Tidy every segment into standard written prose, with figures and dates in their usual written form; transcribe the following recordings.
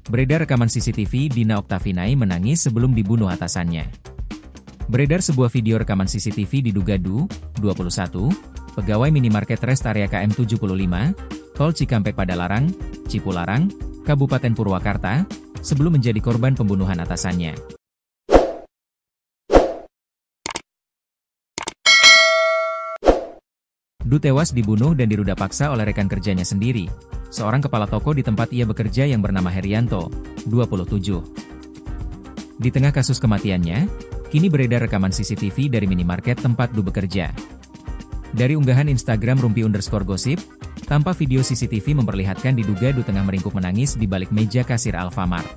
Beredar rekaman CCTV Dina Oktavinai menangis sebelum dibunuh atasannya. Beredar sebuah video rekaman CCTV diduga Du, 21, pegawai minimarket rest area KM 75, Tol Cikampek Padalarang, Cipularang, Kabupaten Purwakarta, sebelum menjadi korban pembunuhan atasannya. Du tewas dibunuh dan diruda paksa oleh rekan kerjanya sendiri, seorang kepala toko di tempat ia bekerja yang bernama Herianto, 27. Di tengah kasus kematiannya, kini beredar rekaman CCTV dari minimarket tempat Du bekerja. Dari unggahan Instagram Rumpi_Gosip, tampak video CCTV memperlihatkan diduga Du tengah meringkuk menangis di balik meja kasir Alfamart.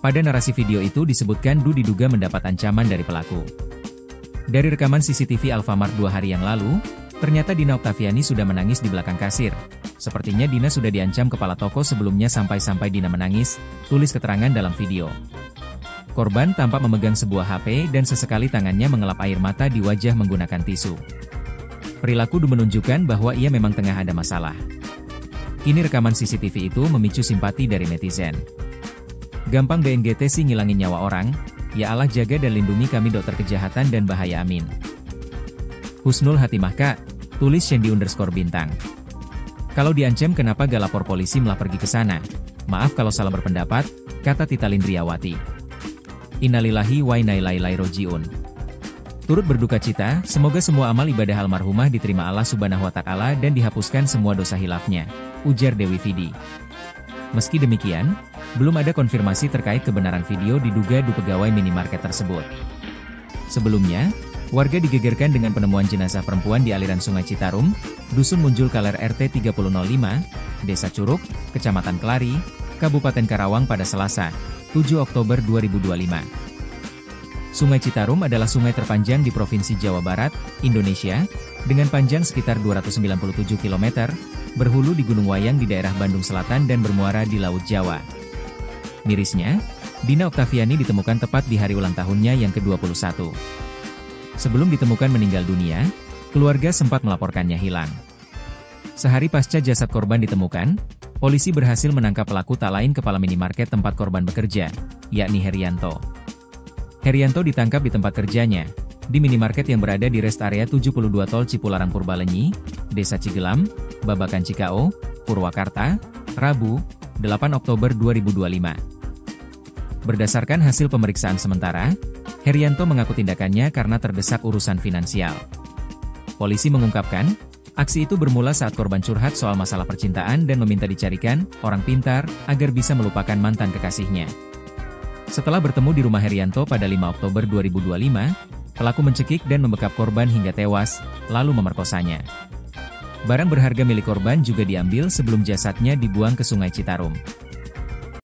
Pada narasi video itu disebutkan Du diduga mendapat ancaman dari pelaku. Dari rekaman CCTV Alfamart 2 hari yang lalu, ternyata Dina Oktaviani sudah menangis di belakang kasir. Sepertinya Dina sudah diancam kepala toko sebelumnya sampai Dina menangis, tulis keterangan dalam video. Korban tampak memegang sebuah HP dan sesekali tangannya mengelap air mata di wajah menggunakan tisu. Perilaku Du menunjukkan bahwa ia memang tengah ada masalah. Kini rekaman CCTV itu memicu simpati dari netizen. Gampang BNGT sih ngilangin nyawa orang, ya Allah jaga dan lindungi kami dokter kejahatan dan bahaya amin. Husnul Hatimah Kak, tulis Shandy_bintang. Kalau diancam kenapa gak lapor polisi malah pergi ke sana? Maaf kalau salah berpendapat, kata Tita Lindriyawati. Innalillahi wa inna ilaihi roji'un. Turut berduka cita, semoga semua amal ibadah almarhumah diterima Allah Subhanahu wa Ta'ala dan dihapuskan semua dosa hilafnya, ujar Dewi Vidi. Meski demikian, belum ada konfirmasi terkait kebenaran video diduga Du pegawai minimarket tersebut. Sebelumnya, warga digegerkan dengan penemuan jenazah perempuan di aliran Sungai Citarum, Dusun Munjul Kaler RT 3005, Desa Curug, Kecamatan Kelari, Kabupaten Karawang pada Selasa, 7 Oktober 2025. Sungai Citarum adalah sungai terpanjang di Provinsi Jawa Barat, Indonesia, dengan panjang sekitar 297 km, berhulu di Gunung Wayang di daerah Bandung Selatan dan bermuara di Laut Jawa. Mirisnya, Dina Oktaviani ditemukan tepat di hari ulang tahunnya yang ke-21. Sebelum ditemukan meninggal dunia, keluarga sempat melaporkannya hilang. Sehari pasca jasad korban ditemukan, polisi berhasil menangkap pelaku tak lain kepala minimarket tempat korban bekerja, yakni Herianto. Herianto ditangkap di tempat kerjanya, di minimarket yang berada di rest area 72 Tol Cipularang Purbalenyi, Desa Cigelam, Babakan Cikao, Purwakarta, Rabu, 8 Oktober 2025. Berdasarkan hasil pemeriksaan sementara, Herianto mengaku tindakannya karena terdesak urusan finansial. Polisi mengungkapkan, aksi itu bermula saat korban curhat soal masalah percintaan dan meminta dicarikan orang pintar agar bisa melupakan mantan kekasihnya. Setelah bertemu di rumah Herianto pada 5 Oktober 2025, pelaku mencekik dan membekap korban hingga tewas, lalu memerkosanya. Barang berharga milik korban juga diambil sebelum jasadnya dibuang ke Sungai Citarum.